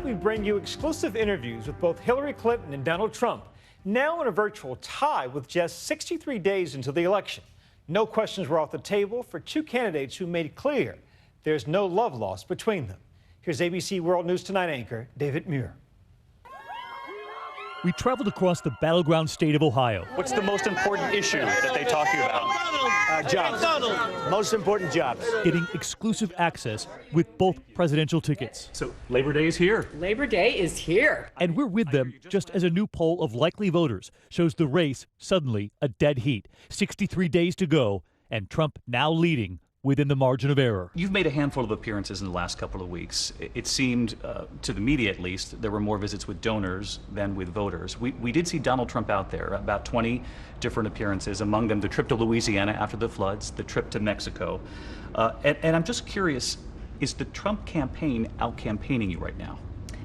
we bring you exclusive interviews with both Hillary Clinton and Donald Trump, now in a virtual tie with just 63 days until the election. No questions were off the table for two candidates who made it clear there's no love lost between them. Here's ABC World News Tonight anchor David Muir. We traveled across the battleground state of Ohio. What's the most important issue that they talk to you about? Jobs. Most important jobs. Getting exclusive access with both presidential tickets. So Labor Day is here. Labor Day is here. And we're with them just as a new poll of likely voters shows the race suddenly a dead heat. 63 days to go, and Trump now leading within the margin of error. You've made a handful of appearances in the last couple of weeks. It seemed, to the media at least, there were more visits with donors than with voters. We did see Donald Trump out there, about 20 different appearances, among them the trip to Louisiana after the floods, the trip to Mexico. And I'm just curious, is the Trump campaign out-campaigning you right now?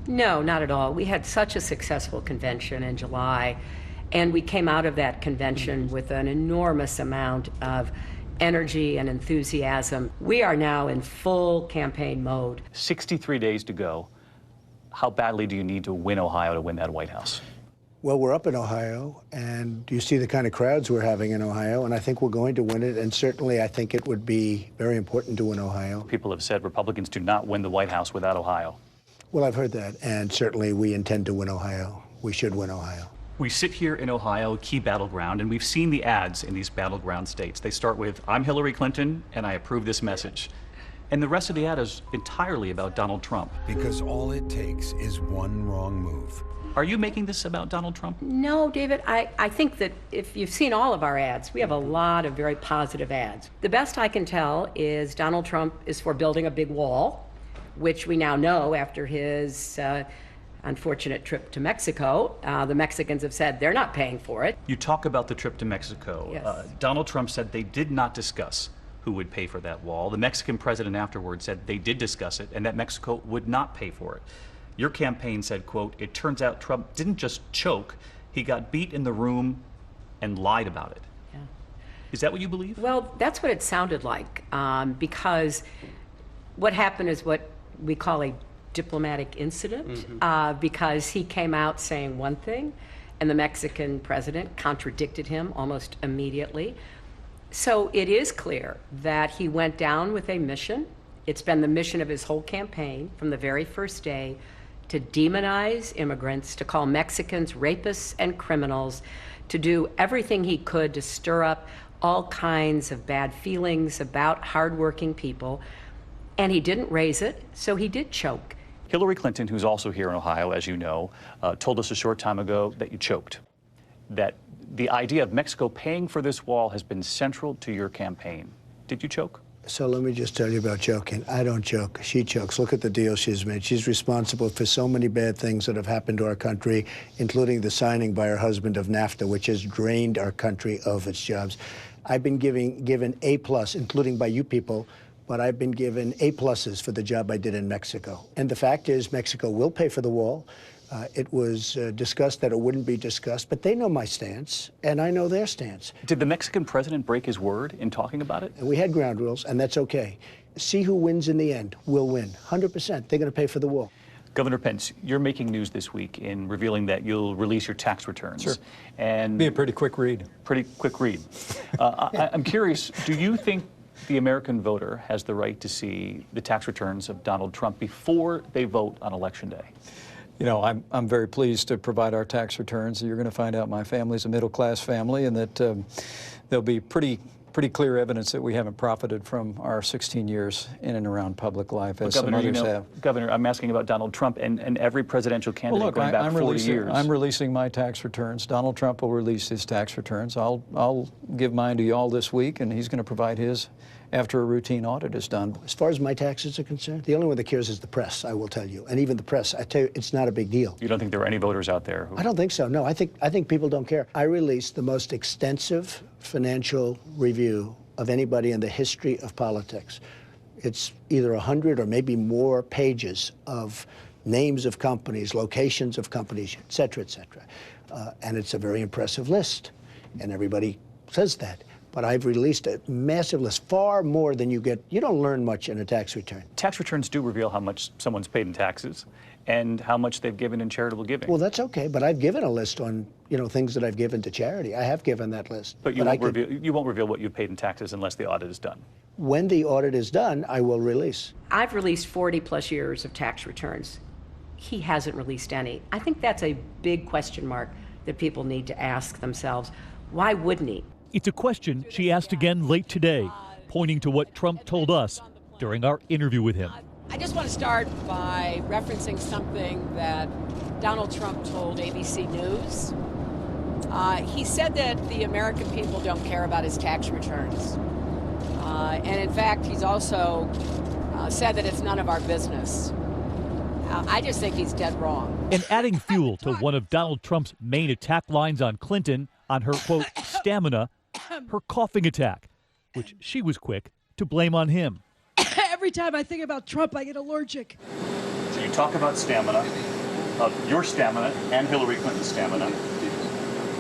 No, not at all. We had such a successful convention in July, and we came out of that convention with an enormous amount of energy and enthusiasm. We are now in full campaign mode. 63 days to go. How badly do you need to win Ohio to win that White House? Well, we're up in Ohio, and you see the kind of crowds we're having in Ohio, and I think we're going to win it, and certainly I think it would be very important to win Ohio. People have said Republicans do not win the White House without Ohio. Well, I've heard that, and certainly we intend to win Ohio. We should win Ohio. We sit here in Ohio, a key battleground, and we've seen the ads in these battleground states. They start with, "I'm Hillary Clinton, and I approve this message." And the rest of the ad is entirely about Donald Trump. Because all it takes is one wrong move. Are you making this about Donald Trump? No, David, I think that if you've seen all of our ads, we have a lot of very positive ads. The best I can tell is Donald Trump is for building a big wall, which we now know after his unfortunate trip to Mexico. The Mexicans have said they're not paying for it. You talk about the trip to Mexico. Yes. Donald Trump said they did not discuss who would pay for that wall. The Mexican president afterwards said they did discuss it and that Mexico would not pay for it. Your campaign said, quote, "It turns out Trump didn't just choke, he got beat in the room and lied about it." Yeah. Is that what you believe? Well, that's what it sounded like, because what happened is what we call a diplomatic incident, because he came out saying one thing and the Mexican president contradicted him almost immediately. So it is clear that he went down with a mission. It's been the mission of his whole campaign from the very first day to demonize immigrants, to call Mexicans rapists and criminals, to do everything he could to stir up all kinds of bad feelings about hardworking people. And he didn't raise it, so he did choke. Hillary Clinton, who's also here in Ohio, as you know, told us a short time ago that you choked, that the idea of Mexico paying for this wall has been central to your campaign. Did you choke? So let me just tell you about choking. I don't choke. She chokes. Look at the deal she's made. She's responsible for so many bad things that have happened to our country, including the signing by her husband of NAFTA, which has drained our country of its jobs. I've been given A+, including by you people, but I've been given A+s for the job I did in Mexico. And the fact is, Mexico will pay for the wall. It was discussed that it wouldn't be discussed, but they know my stance, and I know their stance. Did the Mexican president break his word in talking about it? And we had ground rules, and that's okay. See who wins in the end. We'll win, 100%. They're going to pay for the wall. Governor Pence, you're making news this week in revealing that you'll release your tax returns. Sure. And be a pretty quick read. Pretty quick read. I'm curious, do you think the American voter has the right to see the tax returns of Donald Trump before they vote on Election Day? You know, I'm very pleased to provide our tax returns. You're going to find out my family's a middle-class family, and that there'll be pretty clear evidence that we haven't profited from our 16 years in and around public life, as some others have. Governor, I'm asking about Donald Trump and every presidential candidate going back 40 years. I'm releasing my tax returns. Donald Trump will release his tax returns. I'll give mine to you all this week, and he's going to provide his after a routine audit is done. As far as my taxes are concerned, the only one that cares is the press, I will tell you. And even the press, I tell you, it's not a big deal. You don't think there are any voters out there who... I don't think so, no. I think people don't care. I released the most extensive financial review of anybody in the history of politics. It's either 100 or maybe more pages of names of companies, locations of companies, et cetera, et cetera. And it's a very impressive list, and everybody says that. But I've released a massive list, far more than you get. You don't learn much in a tax return. Tax returns do reveal how much someone's paid in taxes. and how much they've given in charitable giving. Well, that's okay, but I've given a list on, things that I've given to charity. I have given that list. But you won't reveal what you paid in taxes unless the audit is done. When the audit is done, I will release. I've released 40 plus years of tax returns. He hasn't released any. I think that's a big question mark that people need to ask themselves. Why wouldn't he? It's a question she asked again late today, pointing to what Trump told us during our interview with him. I just want to start by referencing something that Donald Trump told ABC News. He said that the American people don't care about his tax returns. And in fact, he's also said that it's none of our business. I just think he's dead wrong. And adding fuel to one of Donald Trump's main attack lines on Clinton, on her, quote, stamina, her coughing attack, which she was quick to blame on him. Every time I think about Trump, I get allergic. So you talk about stamina, your stamina and Hillary Clinton's stamina.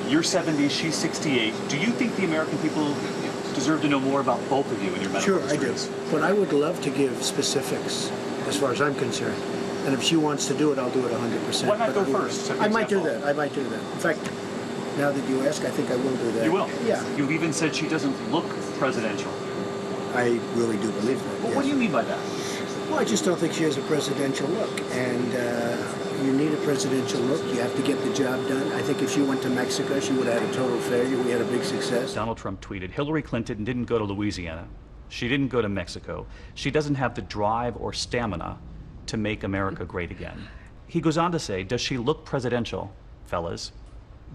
You're 70, she's 68. Do you think the American people deserve to know more about both of you and your medical Sure, I do. But I would love to give specifics as far as I'm concerned. And if she wants to do it, I'll do it 100%. Why not go first? I might do that. In fact, now that you ask, I think I will do that. You will? Yeah. You've even said she doesn't look presidential. I really do believe that. Well, yes. what do you mean by that? Well, I just don't think she has a presidential look. And you need a presidential look. You have to get the job done. I think if she went to Mexico, she would have had a total failure. We had a big success. Donald Trump tweeted, Hillary Clinton didn't go to Louisiana. She didn't go to Mexico. She doesn't have the drive or stamina to make America great again. He goes on to say, does she look presidential, fellas?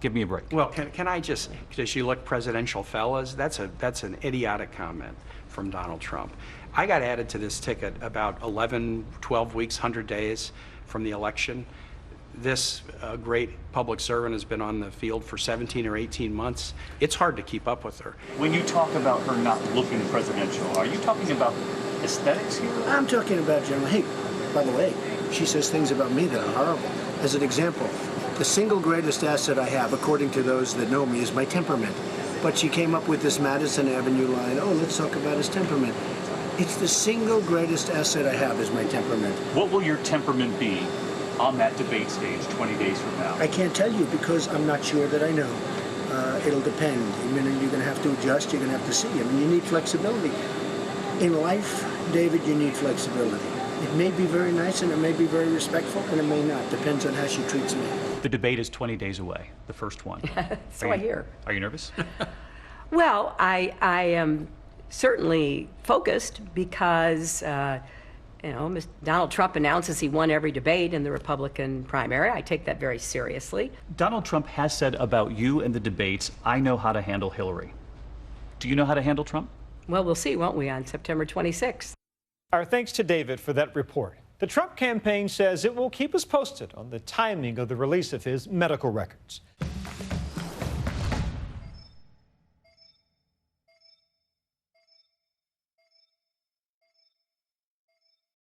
Give me a break. Well, can I just, does she look presidential, fellas? That's an idiotic comment from Donald Trump. I got added to this ticket about 11, 12 weeks, 100 days from the election. This great public servant has been on the field for 17 or 18 months. It's hard to keep up with her. When you talk about her not looking presidential, are you talking about aesthetics here? I'm talking about general. Hey, by the way, she says things about me that are horrible. As an example, the single greatest asset I have, according to those that know me, is my temperament. But she came up with this Madison Avenue line, oh, let's talk about his temperament. It's the single greatest asset I have is my temperament. What will your temperament be on that debate stage 20 days from now? I can't tell you because I'm not sure that I know. It'll depend. You're going to have to adjust. You're going to have to see. You need flexibility. In life, David, you need flexibility. It may be very nice and it may be very respectful and it may not. Depends on how she treats me. The debate is 20 days away, the first one. So I hear. Are you nervous? Well, I am certainly focused because, Donald Trump announces he won every debate in the Republican primary. I take that very seriously. Donald Trump has said about you and the debates, I know how to handle Hillary. Do you know how to handle Trump? Well, we'll see, won't we, on September 26th. Our thanks to David for that report. The Trump campaign says it will keep us posted on the timing of the release of his medical records.